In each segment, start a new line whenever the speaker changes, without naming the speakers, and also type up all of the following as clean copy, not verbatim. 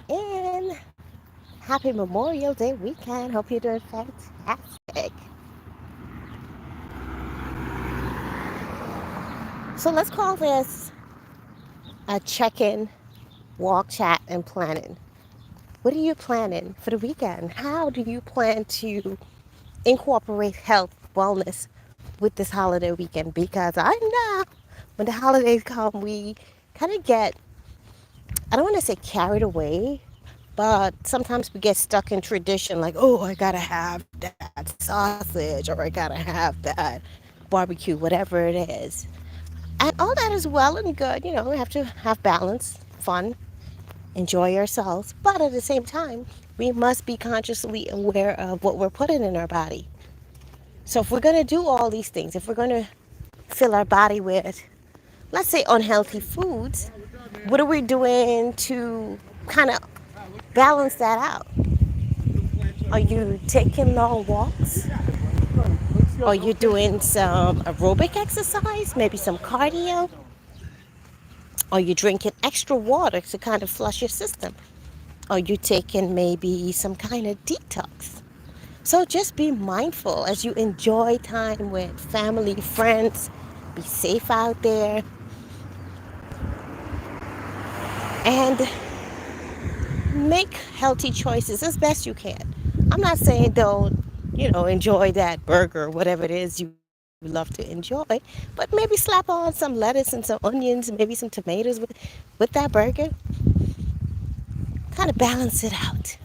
in. Happy Memorial Day weekend. Hope you're doing fantastic. So let's call this a check-in, walk, chat, and planning. What are you planning for the weekend? How do you plan to incorporate health, wellness with this holiday weekend? Because I know when the holidays come, we kind of get, I don't want to say carried away, but sometimes we get stuck in tradition like, oh, I gotta have that sausage or I gotta have that barbecue, whatever it is. And all that is well and good. We have to have balance, fun, enjoy ourselves. But at the same time, we must be consciously aware of what we're putting in our body. So if we're going to do all these things, if we're going to fill our body with, let's say, unhealthy foods, what are we doing to kind of balance that out? Are you taking long walks? Are you doing some aerobic exercise? Maybe some cardio? Are you drinking extra water to kind of flush your system? Are you taking maybe some kind of detox? So just be mindful as you enjoy time with family, friends. Be safe out there and make healthy choices as best you can. I'm not saying don't, enjoy that burger or whatever it is you love to enjoy, but maybe slap on some lettuce and some onions, maybe some tomatoes with that burger. Kind of balance it out.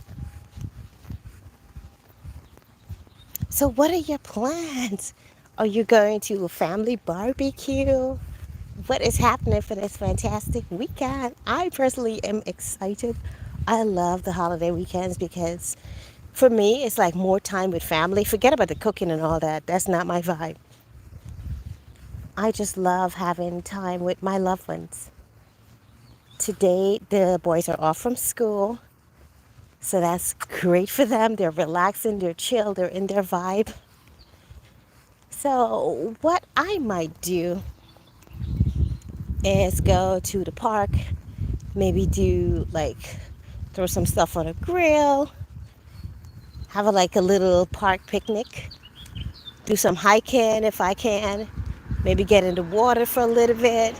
So, what are your plans? Are you going to a family barbecue? What is happening for this fantastic weekend? I personally am excited. I love the holiday weekends because for me, it's like more time with family. Forget about the cooking and all that. That's not my vibe. I just love having time with my loved ones. Today, the boys are off from school, so that's great for them. They're relaxing, they're chill, they're in their vibe. So, what I might do is go to the park, maybe do like throw some stuff on a grill, have like a little park picnic, do some hiking if I can, maybe get in the water for a little bit.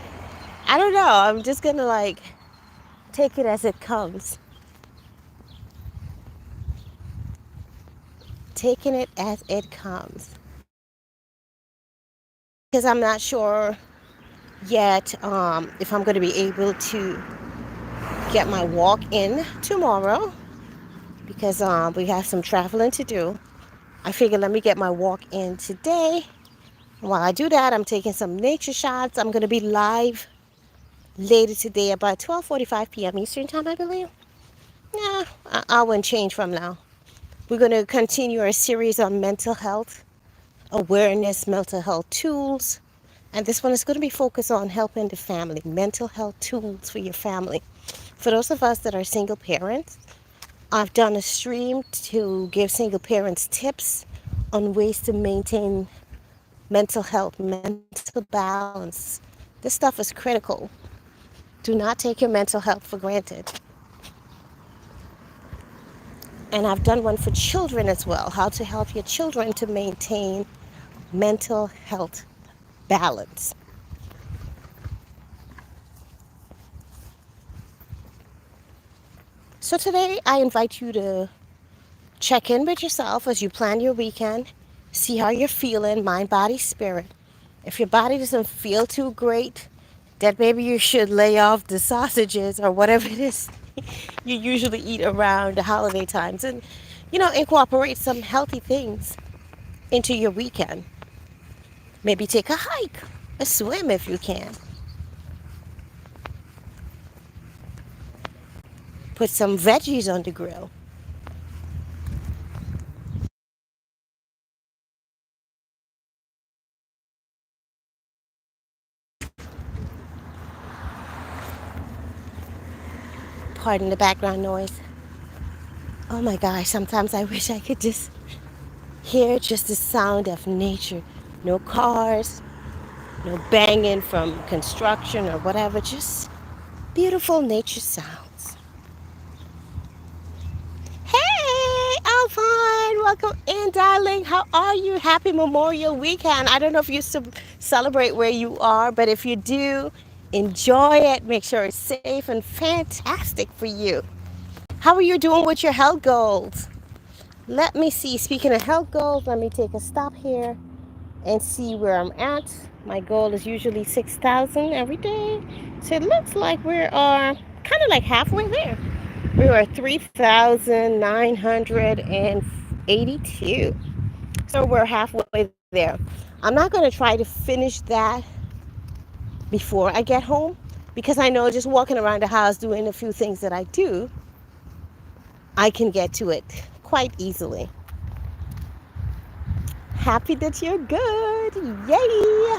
I don't know. I'm just gonna like take it as it comes. Taking it as it comes. Because I'm not sure yet if I'm going to be able to get my walk in tomorrow because we have some traveling to do. I figured let me get my walk in today. While I do that, I'm taking some nature shots. I'm going to be live later today about 12:45 p.m. Eastern time, I believe. Nah, I wouldn't change from now. We're going to continue our series on mental health, awareness, mental health tools. And this one is going to be focused on helping the family, mental health tools for your family. For those of us that are single parents, I've done a stream to give single parents tips on ways to maintain mental health, mental balance. This stuff is critical. Do not take your mental health for granted. And I've done one for children as well, how to help your children to maintain mental health balance. So today I invite you to check in with yourself as you plan your weekend. See how you're feeling, mind, body, spirit. If your body doesn't feel too great, then maybe you should lay off the sausages or whatever it is you usually eat around the holiday times and, incorporate some healthy things into your weekend. Maybe take a hike, a swim if you can. Put some veggies on the grill. Pardon the background noise. Oh my gosh, sometimes I wish I could just hear just the sound of nature. No cars, no banging from construction or whatever, just beautiful nature sounds. welcome in, darling. How are you? Happy Memorial Weekend. I don't know if you celebrate where you are, but if you do, enjoy it. Make sure it's safe and fantastic for you. How are you doing with your health goals? Let me see. Speaking of health goals, let me take a stop here and see where I'm at. My goal is usually 6,000 every day. So it looks like we are kind of like halfway there. We were 3,982. So we're halfway there. I'm not going to try to finish that before I get home because I know just walking around the house doing a few things that I do, I can get to it quite easily. Happy that you're good. Yay!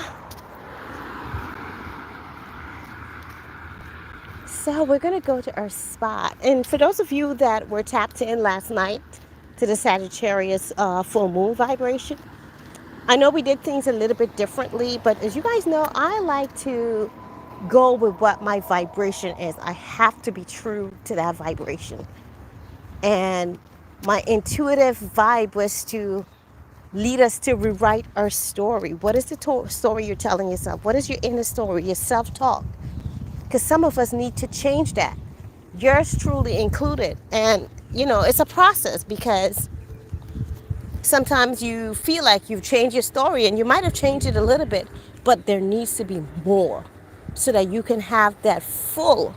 So we're going to go to our spot. And for those of you that were tapped in last night to the Sagittarius full moon vibration, I know we did things a little bit differently, but as you guys know, I like to go with what my vibration is. I have to be true to that vibration. And my intuitive vibe was to lead us to rewrite our story. What is the story you're telling yourself? What is your inner story, your self-talk? Because some of us need to change that. Yours truly included. And, it's a process because sometimes you feel like you've changed your story and you might have changed it a little bit, but there needs to be more so that you can have that full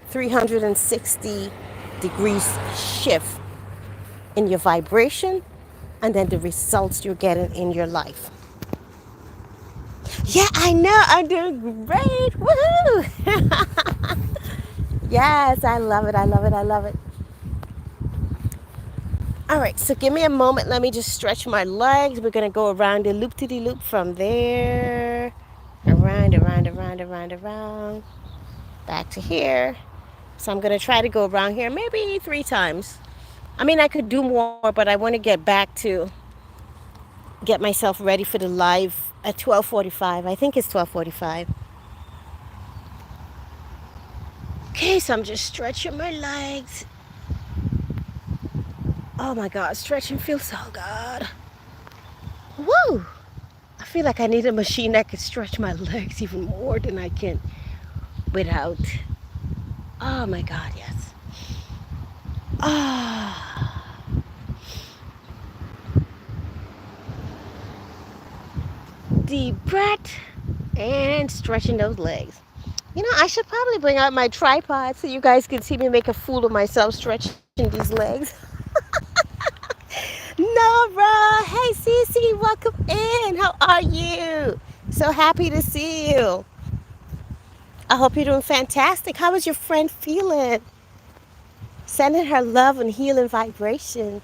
360 degrees shift in your vibration and then the results you're getting in your life. Yeah, I know. I'm doing great. Woohoo! Yes, I love it. I love it. I love it. All right, so give me a moment. Let me just stretch my legs. We're going to go around the loop-de-loop from there. Around. Back to here. So I'm going to try to go around here maybe 3 times. I mean, I could do more, but I want to get back to get myself ready for the live at 12:45. I think it's 12:45. Okay, so I'm just stretching my legs. Oh my God, stretching feels so good. Woo! I feel like I need a machine that could stretch my legs even more than I can without. Oh my God, yes. Ah. Deep breath and stretching those legs. I should probably bring out my tripod so you guys can see me make a fool of myself stretching these legs. Nora, hey Cece, welcome in. How are you? So happy to see you. I hope you're doing fantastic. How is your friend feeling? Sending her love and healing vibrations.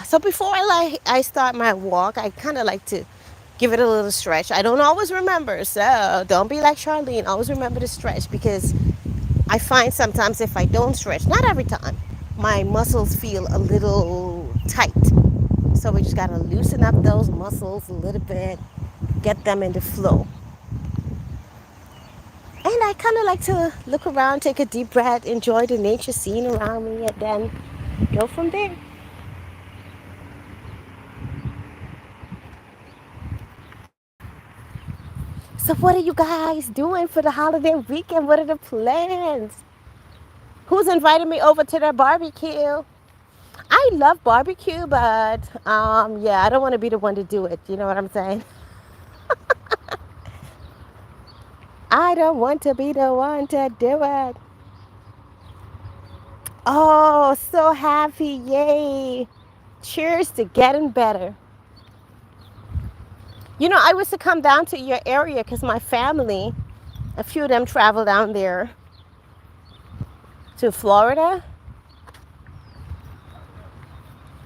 So before I start my walk, I kind of like to give it a little stretch. I don't always remember, so don't be like Charlene. Always remember to stretch because I find sometimes if I don't stretch, not every time, my muscles feel a little tight. So we just got to loosen up those muscles a little bit, get them into flow. And I kind of like to look around, take a deep breath, enjoy the nature scene around me, and then go from there. So what are you guys doing for the holiday weekend? What are the plans? Who's invited me over to their barbecue? I love barbecue, but yeah, I don't want to be the one to do it. You know what I'm saying? I don't want to be the one to do it. Oh, so happy. Yay. Cheers to getting better. I was to come down to your area because my family, a few of them travel down there to Florida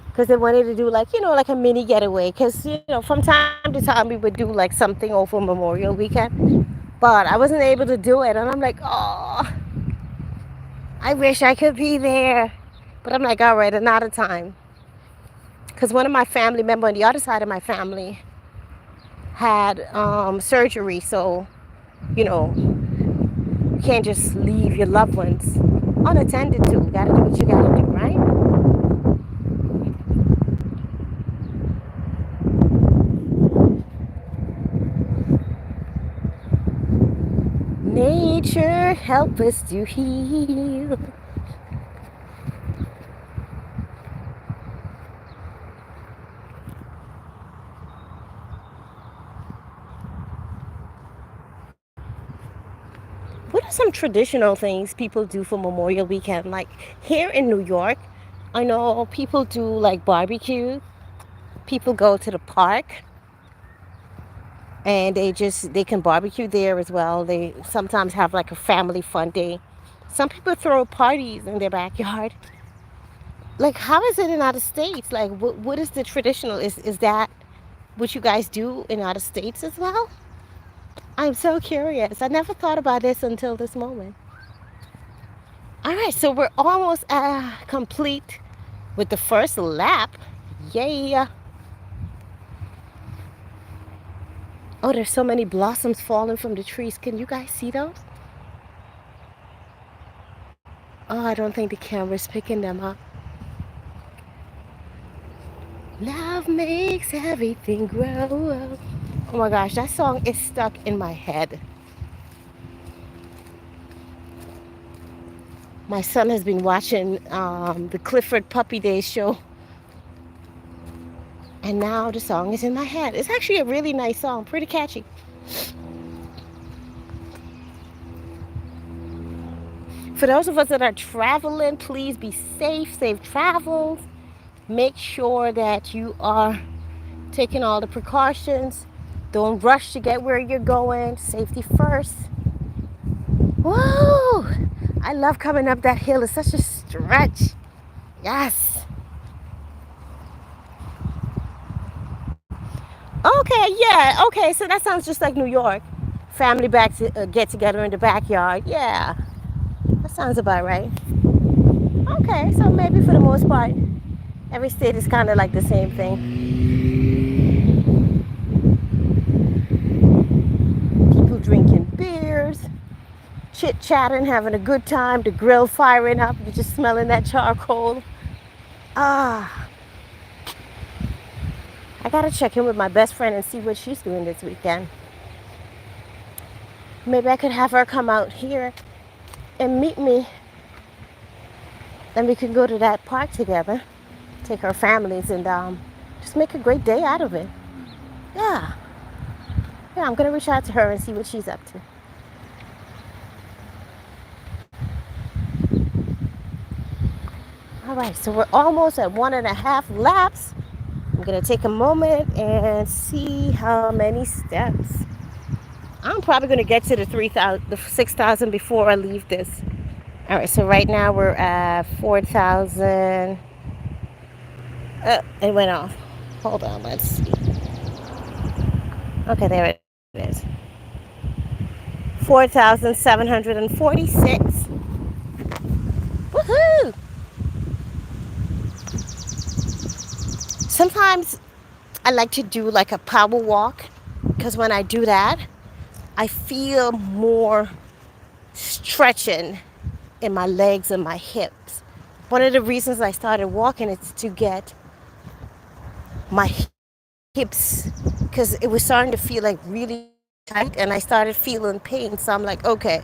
because they wanted to do like a mini getaway because, from time to time we would do like something over Memorial Weekend, but I wasn't able to do it. And I'm like, oh, I wish I could be there. But I'm like, all right, another time. Because one of my family members on the other side of my family had surgery. So, you can't just leave your loved ones unattended to. You got to do what you got to do, right? nature help us to heal. What are some traditional things people do for Memorial Weekend? Like here in New York, I know people do like barbecue. People go to the park and they can barbecue there as well. They sometimes have like a family fun day. Some people throw parties in their backyard. Like how is it in other states? Like what is the traditional? Is that what you guys do in other states as well? I'm so curious. I never thought about this until this moment. All right, so we're almost complete with the first lap. Yay. Oh, there's so many blossoms falling from the trees. Can you guys see those? Oh, I don't think the camera's picking them up. Love makes everything grow. Oh my gosh, that song is stuck in my head. My son has been watching the Clifford Puppy Day show, and now the song is in my head. It's actually a really nice song, pretty catchy. For those of us that are traveling, please be safe, safe travels. Make sure that you are taking all the precautions. Don't rush to get where you're going. Safety first. Whoa! I love coming up that hill. It's such a stretch. Yes. Okay, yeah. Okay, so that sounds just like New York. Family back to get together in the backyard. Yeah, that sounds about right. Okay, so maybe for the most part, every state is kind of like the same thing. People drinking beers, chit-chatting, having a good time, the grill firing up, you're just smelling that charcoal. Ah, I gotta check in with my best friend and see what she's doing this weekend. Maybe I could have her come out here and meet me. Then we can go to that park together, take our families, and just make a great day out of it. Yeah. Yeah, I'm gonna reach out to her and see what she's up to. All right, so we're almost at 1.5 laps. I'm gonna take a moment and see how many steps. I'm probably gonna get to the 6,000 before I leave this. All right, so right now we're at 4,000. It went off. Hold on, let's see. Okay, there it is. 4,746. Woohoo! Sometimes I like to do like a power walk because when I do that, I feel more stretching in my legs and my hips. One of the reasons I started walking is to get my hips, because it was starting to feel like really tight and I started feeling pain. So I'm like, okay,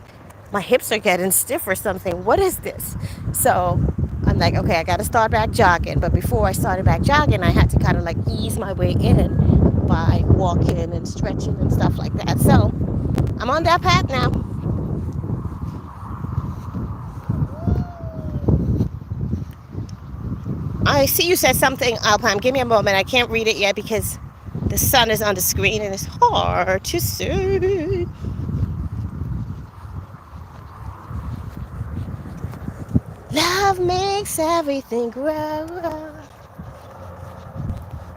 my hips are getting stiff or something. What is this? So I'm like, okay, I got to start back jogging. But before I started back jogging, I had to kind of like ease my way in by walking and stretching and stuff like that. So I'm on that path now. I see you said something, Alpine. Give me a moment. I can't read it yet because the sun is on the screen and it's hard to see. Love makes everything grow.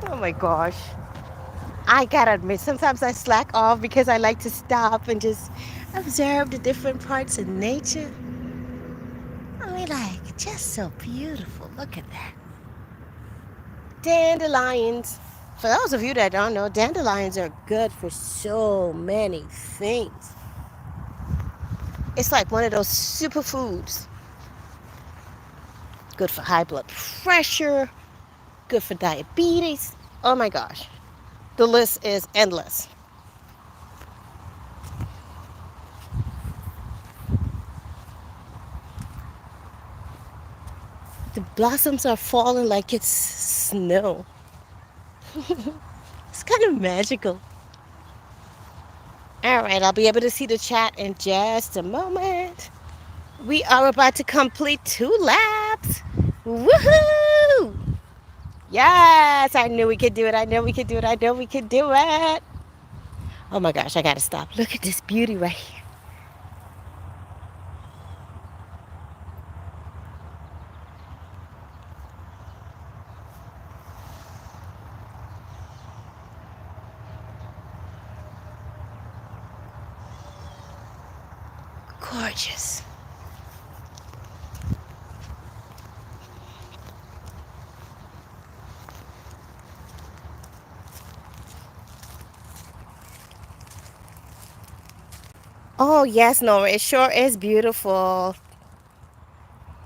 Oh my gosh. I gotta admit, sometimes I slack off because I like to stop and just observe the different parts of nature. I mean, like, just so beautiful. Look at that. Dandelions. For those of you that don't know, dandelions are good for so many things. It's like one of those superfoods. Good for high blood pressure, good for diabetes. Oh my gosh. The list is endless. The blossoms are falling like it's snow. It's kind of magical. All right, I'll be able to see the chat in just a moment. We are about to complete 2 laps. Woohoo! Yes, I knew we could do it. I know we could do it. I know we could do it. Oh my gosh, I gotta stop. Look at this beauty right here. Gorgeous. Oh, yes, Nora, it sure is beautiful.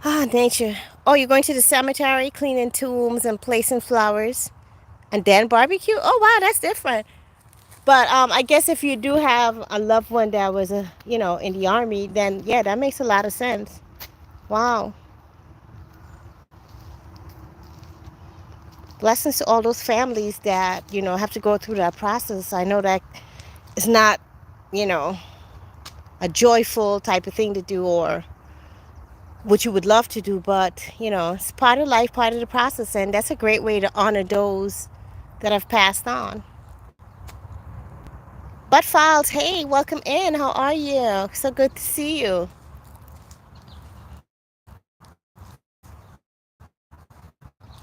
Ah, nature. Oh, you're going to the cemetery, cleaning tombs and placing flowers, and then barbecue? Oh, wow, that's different. But I guess if you do have a loved one that was, in the army, then yeah, that makes a lot of sense. Wow. Blessings to all those families that, have to go through that process. I know that it's not, you know, a joyful type of thing to do or what you would love to do, but, it's part of life, part of the process. And that's a great way to honor those that have passed on. But Files, hey, welcome in. How are you? So good to see you.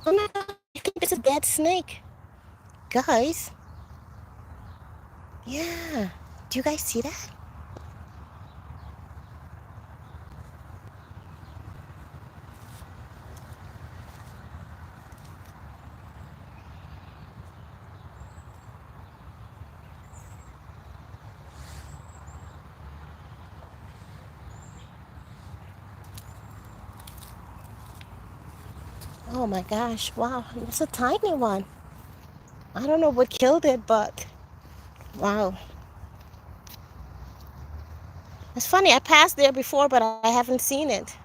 Oh no, I think it's a dead snake. Guys, yeah. Do you guys see that? Oh my gosh, wow, it's a tiny one. I don't know what killed it, but wow. It's funny, I passed there before, but I haven't seen it.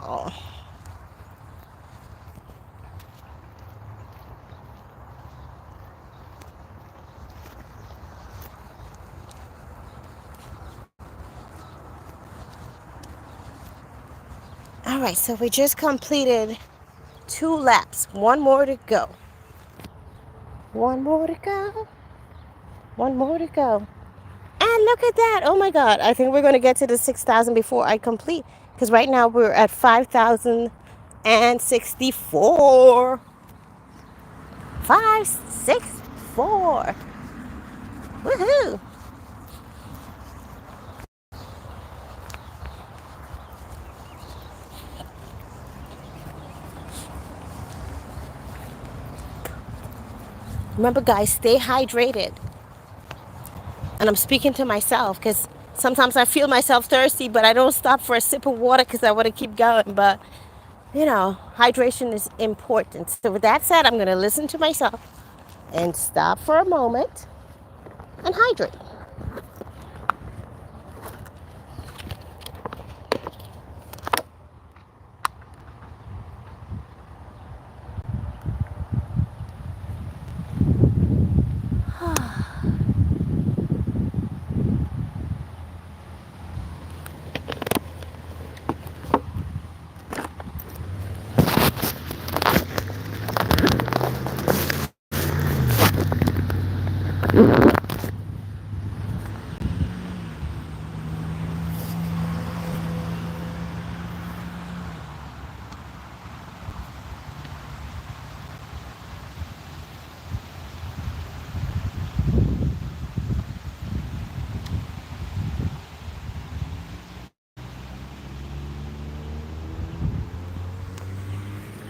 Oh. All right, so we just completed 2 laps. One more to go. One more to go. One more to go. And look at that. Oh my God. I think we're going to get to the 6,000 before I complete. Because right now we're at 5,064. 564. Woohoo. Remember, guys, stay hydrated. And I'm speaking to myself because sometimes I feel myself thirsty, but I don't stop for a sip of water because I want to keep going. But, hydration is important. So with that said, I'm going to listen to myself and stop for a moment and hydrate.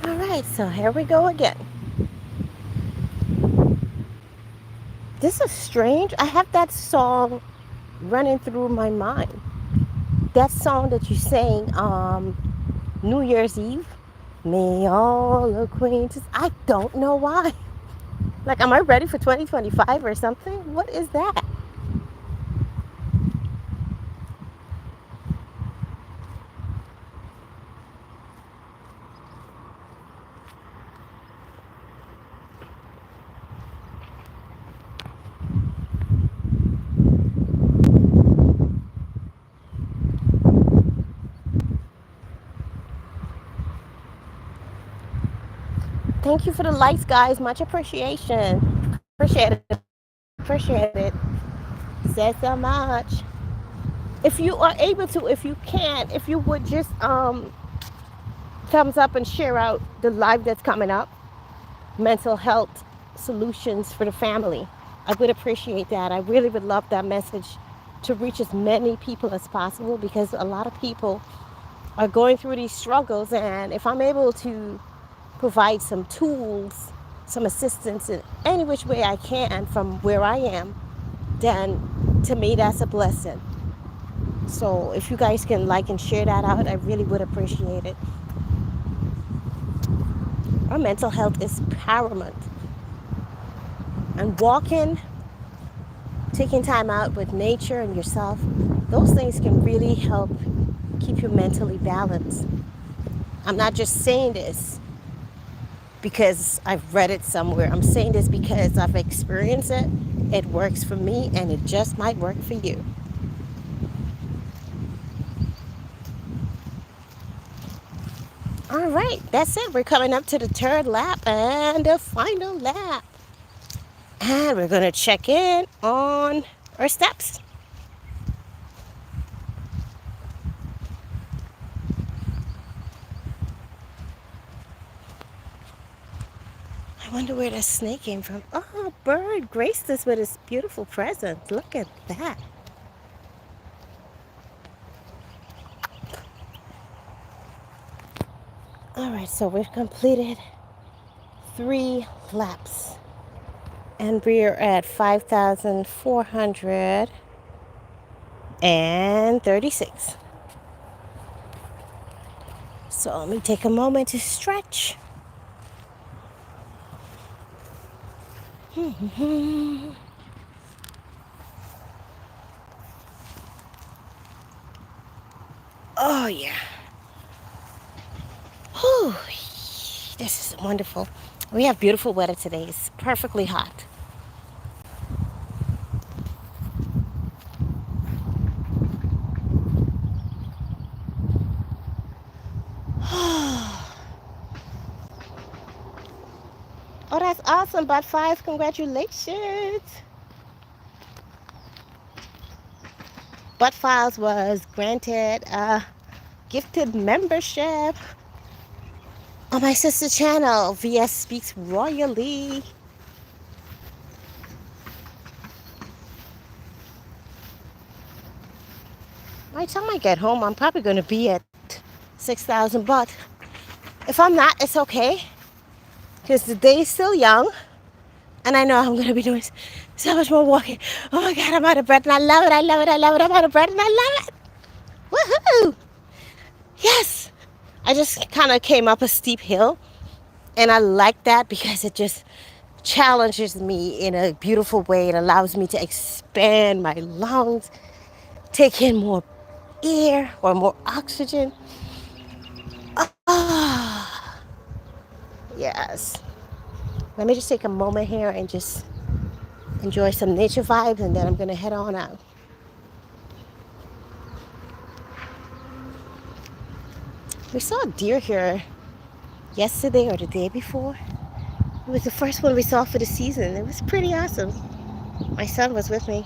All right, so here we go again. This is strange. I have that song running through my mind. That song that you sang New Year's Eve. May all acquaintances. I don't know why. Like, am I ready for 2025 or something? What is that? Thank you for the likes, guys. Much appreciation. Appreciate it. Appreciate it. Said so much. If you are able to, if you can, if you would just thumbs up and share out the live that's coming up, mental health solutions for the family. I would appreciate that. I really would love that message to reach as many people as possible, because a lot of people are going through these struggles, and if I'm able to provide some tools, some assistance in any which way I can from where I am, then to me that's a blessing. So if you guys can like and share that out, I really would appreciate it. Our mental health is paramount. And walking, taking time out with nature and yourself, those things can really help keep you mentally balanced. I'm not just saying this because I've read it somewhere. I'm saying this because I've experienced it. It works for me, and it just might work for you. All right, that's it. We're coming up to the third lap and the final lap. And we're going to check in on our steps. I wonder where that snake came from. Oh, a bird graced us with his beautiful presence. Look at that. All right, so we've completed 3 laps. And we're at 5,436. So let me take a moment to stretch. Oh, yeah. Whew. This is wonderful. We have beautiful weather today. It's perfectly hot. Oh, that's awesome. Bot 5, congratulations. Bot Files was granted a gifted membership on my sister channel, VS Speaks Royally. By the time I get home, I'm probably going to be at 6,000 baht. If I'm not, it's okay, because the day is still young, and I know I'm going to be doing so much more walking. Oh my God, I'm out of breath, and I love it, I love it, I love it. I'm out of breath, and I love it. Woohoo! Yes! I just kind of came up a steep hill, and I like that because it just challenges me in a beautiful way. It allows me to expand my lungs, take in more air or more oxygen. Ah, yes. Let me just take a moment here and just enjoy some nature vibes, and then I'm gonna head on out. We saw a deer here yesterday or the day before. It was the first one we saw for the season. It was pretty awesome. My son was with me.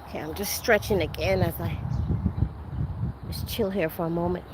Okay, I'm just stretching again as I just chill here for a moment.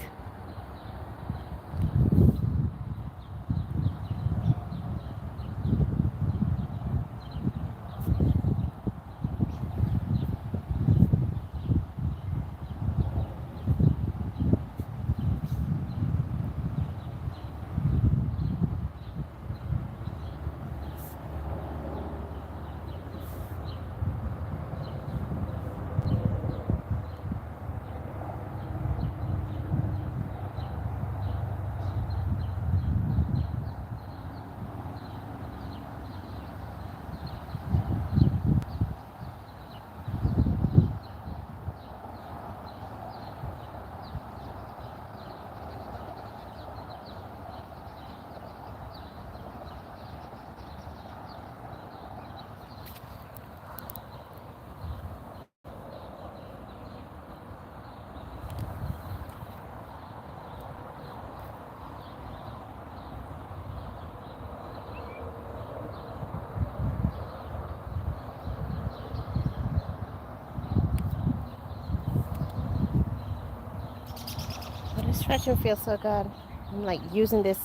Stretching feels so good. I'm like using this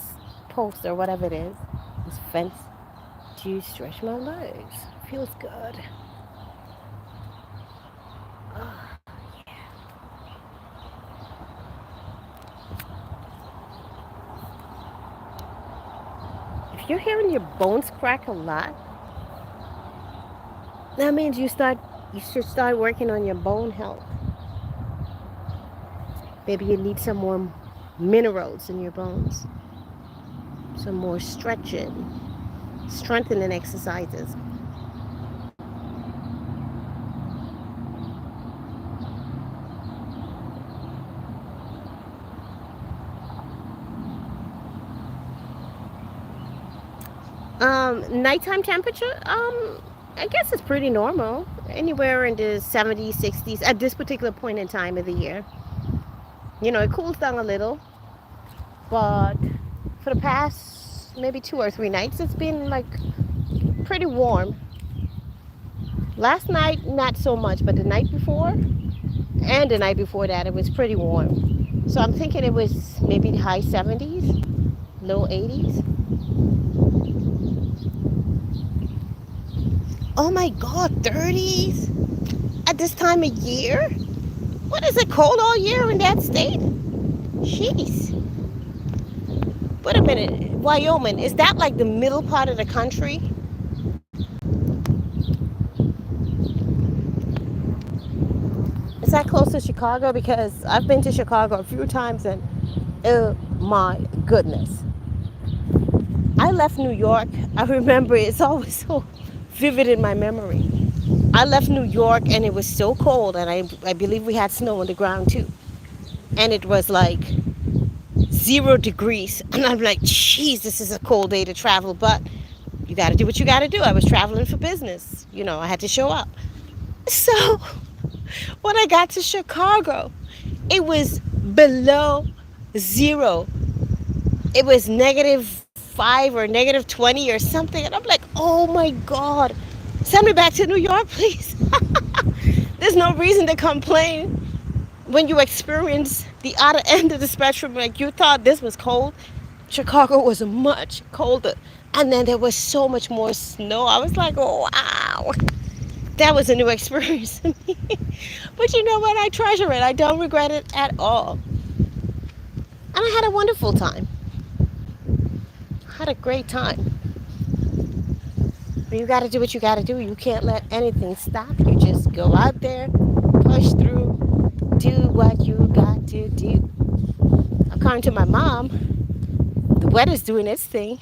post or whatever it is, this fence, to stretch my legs. Feels good. If you're hearing your bones crack a lot, that means you should start working on your bone health. Maybe you need some more minerals in your bones, some more stretching, strengthening exercises. Nighttime temperature, I guess it's pretty normal. Anywhere in the 70s, 60s at this particular point in time of the year. You know, it cools down a little, but for the past maybe 2 or 3 nights, it's been like pretty warm. Last night, not so much, but the night before and the night before that, it was pretty warm. So I'm thinking it was maybe the high 70s, low 80s. Oh my God, 30s at this time of year? What is it, cold all year in that state? Jeez. Wait a minute, Wyoming, is that like the middle part of the country? Is that close to Chicago? Because I've been to Chicago a few times and oh my goodness. I left New York. I remember it's always so vivid in my memory. I left New York and it was so cold, and I believe we had snow on the ground too. And it was like 0 degrees. And I'm like, geez, this is a cold day to travel, but you got to do what you got to do. I was traveling for business. You know, I had to show up. So when I got to Chicago, it was below 0. It was -5 or -20 or something. And I'm like, oh my God, send me back to New York, please. There's no reason to complain when you experience the other end of the spectrum. Like you thought this was cold. Chicago was much colder. And then there was so much more snow. I was like, oh, wow. That was a new experience to me. But you know what? I treasure it. I don't regret it at all. And I had a wonderful time. I had a great time. But you got to do what you got to do. You can't let anything stop you. Just go out there, push through, do what you got to do. According to my mom, the weather's doing its thing.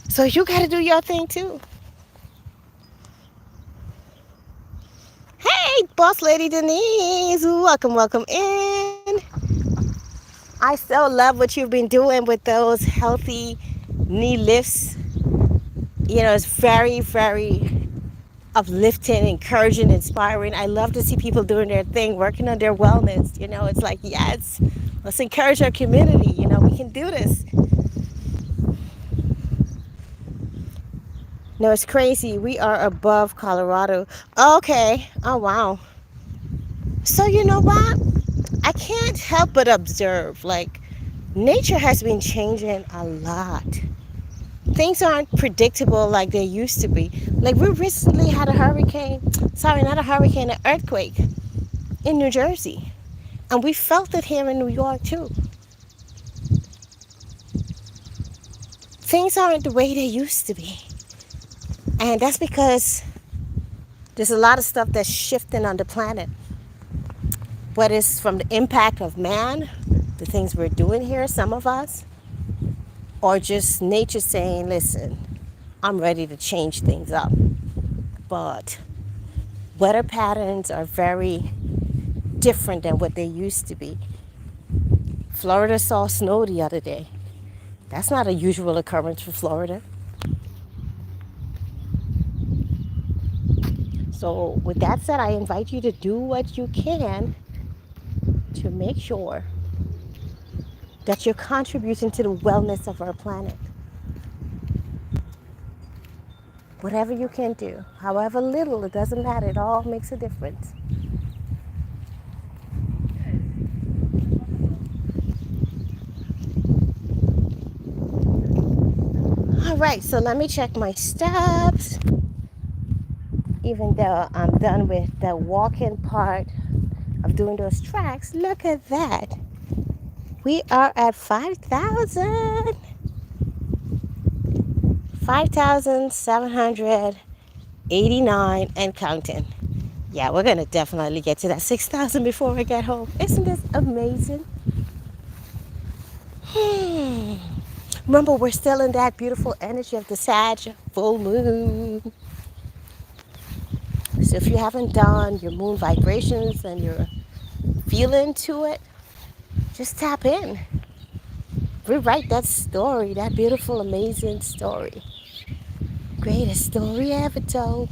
So you got to do your thing too. Hey, Boss Lady Denise. Welcome, welcome in. I still love what you've been doing with those healthy knee lifts. You know, it's very, very uplifting, encouraging, inspiring. I love to see people doing their thing, working on their wellness. You know, it's like, yes, let's encourage our community. You know, we can do this. No, it's crazy. We are above Colorado. Okay. Oh, wow. So you know what? I can't help but observe, like, nature has been changing a lot. Things aren't predictable like they used to be. Like, we recently had a hurricane, sorry, not a hurricane, an earthquake in New Jersey. And we felt it here in New York too. Things aren't the way they used to be. And that's because there's a lot of stuff that's shifting on the planet. Whether it's from the impact of man, the things we're doing here, some of us, or just nature saying, listen, I'm ready to change things up. But weather patterns are very different than what they used to be. Florida saw snow the other day. That's not a usual occurrence for Florida. So with that said, I invite you to do what you can to make sure that you're contributing to the wellness of our planet. Whatever you can do, however little, it doesn't matter, it all makes a difference. All right, so let me check my steps. Even though I'm done with the walking part of doing those tracks, look at that. We are at 5,789 and counting. Yeah, we're gonna definitely get to that 6,000 before we get home. Isn't this amazing? Remember, we're still in that beautiful energy of the Sag full moon. So if you haven't done your moon vibrations and you're feeling to it, just tap in. Rewrite that story, that beautiful, amazing story. Greatest story ever told.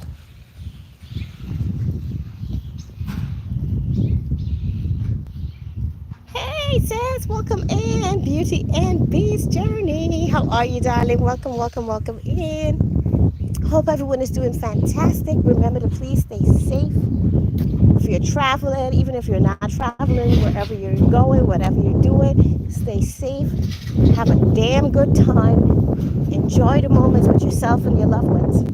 Hey sis, welcome in. Beauty and Beast Journey. How are you, darling? Welcome, welcome, welcome in. Hope everyone is doing fantastic. Remember to please stay safe. If you're traveling, even if you're not traveling, wherever you're going, whatever you're doing, stay safe. Have a damn good time. Enjoy the moments with yourself and your loved ones.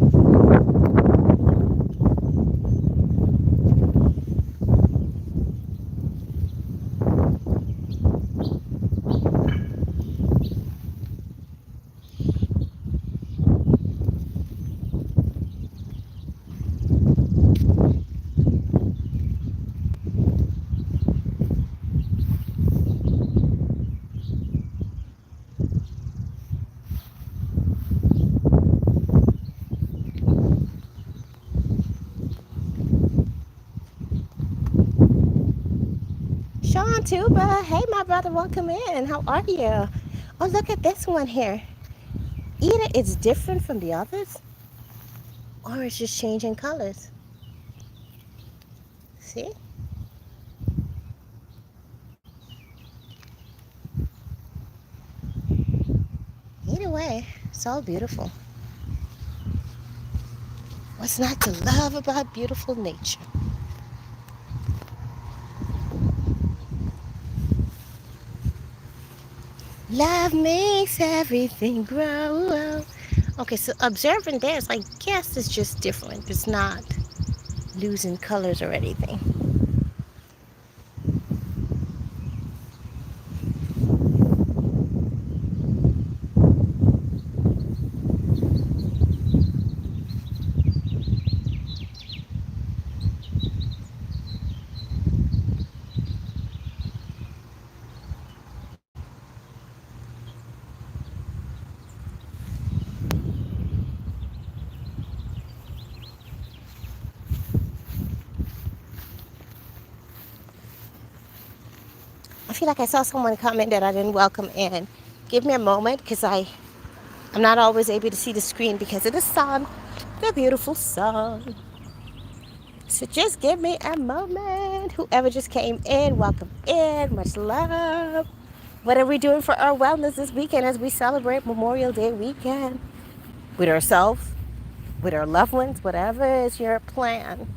Sean Tuba, hey my brother, welcome in. How are you? Oh, look at this one here. Either it's different from the others, or it's just changing colors. See? Either way, it's all beautiful. What's not to love about beautiful nature? Love makes everything grow. Okay, so observing this, I guess it's just different. It's not losing colors or anything. I feel like I saw someone comment that I didn't welcome in. Give me a moment because I'm not always able to see the screen because of the sun, the beautiful sun. So just give me a moment. Whoever just came in, welcome in. Much love. What are we doing for our wellness this weekend as we celebrate Memorial Day weekend? With ourselves, with our loved ones, whatever is your plan.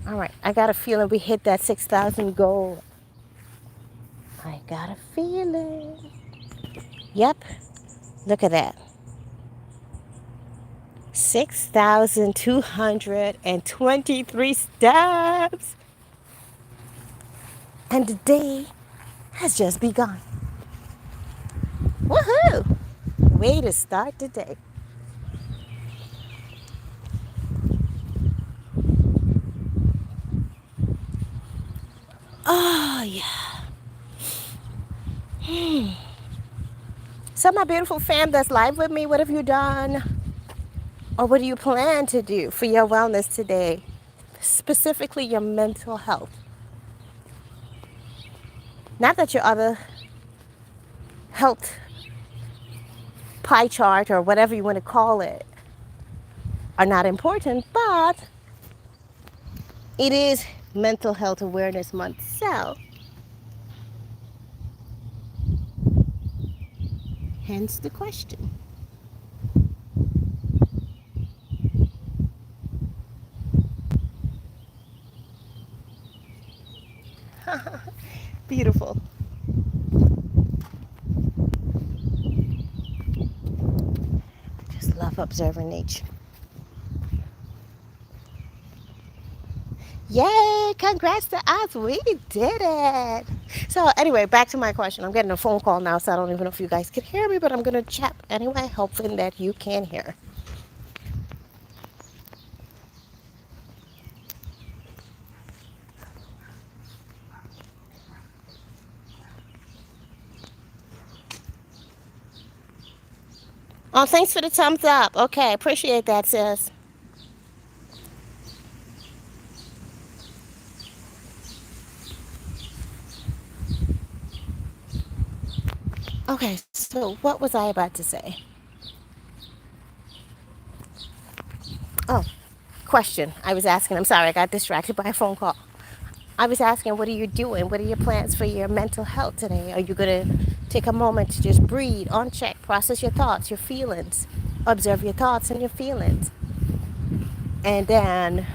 All right, I got a feeling we hit that 6,000 goal. I got a feeling. Yep, look at that. 6,223 steps. And the day has just begun. Woohoo! Way to start the day. Oh, yeah. So, my beautiful fam that's live with me, what have you done? Or what do you plan to do for your wellness today? Specifically, your mental health. Not that your other health pie chart or whatever you want to call it are not important, but it is Mental Health Awareness Month. So, hence the question. Beautiful. Just love observing nature. Yay! Congrats to us. We did it. So, anyway, back to my question. I'm getting a phone call now, so I don't even know if you guys can hear me, but I'm going to chat anyway, hoping that you can hear. Oh, thanks for the thumbs up. Okay, appreciate that, sis. Okay, so what was I about to say? Oh, question. I was asking. I'm sorry, I got distracted by a phone call. I was asking, what are you doing? What are your plans for your mental health today? Are you going to take a moment to just breathe, uncheck, process your thoughts, your feelings, observe your thoughts and your feelings, and then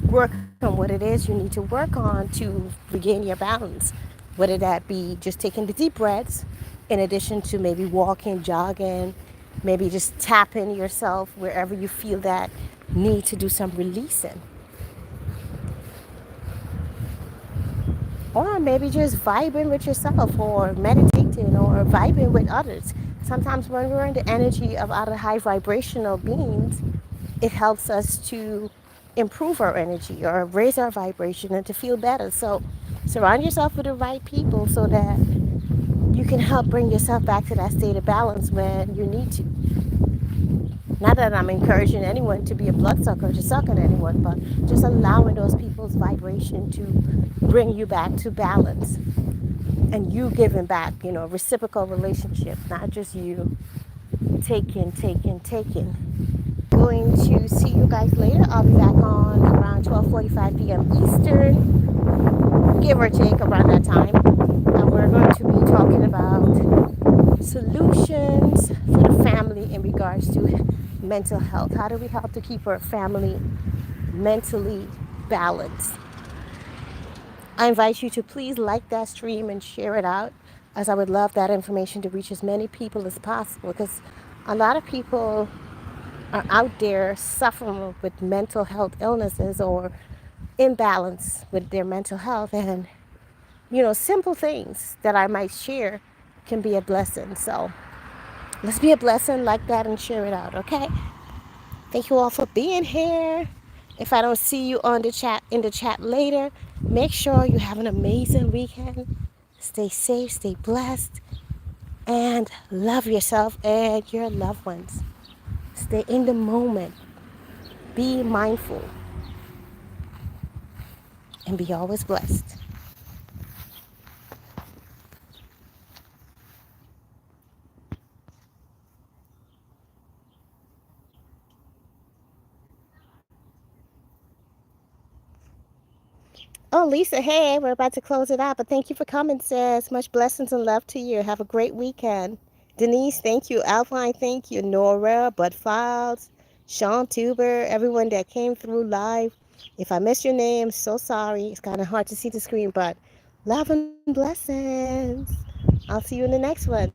work on what it is you need to work on to regain your balance? Whether that be just taking the deep breaths, in addition to maybe walking, jogging, maybe just tapping yourself wherever you feel that need to do some releasing. Or maybe just vibing with yourself or meditating or vibing with others. Sometimes when we're in the energy of other high vibrational beings, it helps us to improve our energy or raise our vibration and to feel better. So surround yourself with the right people so that you can help bring yourself back to that state of balance when you need to. Not that I'm encouraging anyone to be a bloodsucker, to suck on anyone, but just allowing those people's vibration to bring you back to balance and you giving back, reciprocal relationship, not just you taking, taking, taking. Going to see you guys later. I'll be back on around 12:45 p.m. Eastern, give or take around that time. And we're going to be talking about solutions for the family in regards to mental health. How do we help to keep our family mentally balanced? I invite you to please like that stream and share it out, as I would love that information to reach as many people as possible, because a lot of people are out there suffering with mental health illnesses or imbalance with their mental health, and simple things that I might share can be a blessing. So let's be a blessing like that and share it out, okay? Thank you all for being here. If I don't see you on the chat in the chat later, make sure you have an amazing weekend. Stay safe, stay blessed, and love yourself and your loved ones. Stay in the moment. Be mindful and be always blessed. Oh, Lisa, hey, we're about to close it out, but thank you for coming, sis. Much blessings and love to you. Have a great weekend. Denise, thank you. Alpine, thank you. Nora, Bud Files, Sean Tuber, everyone that came through live. If I missed your name, so sorry. It's kind of hard to see the screen, but love and blessings. I'll see you in the next one.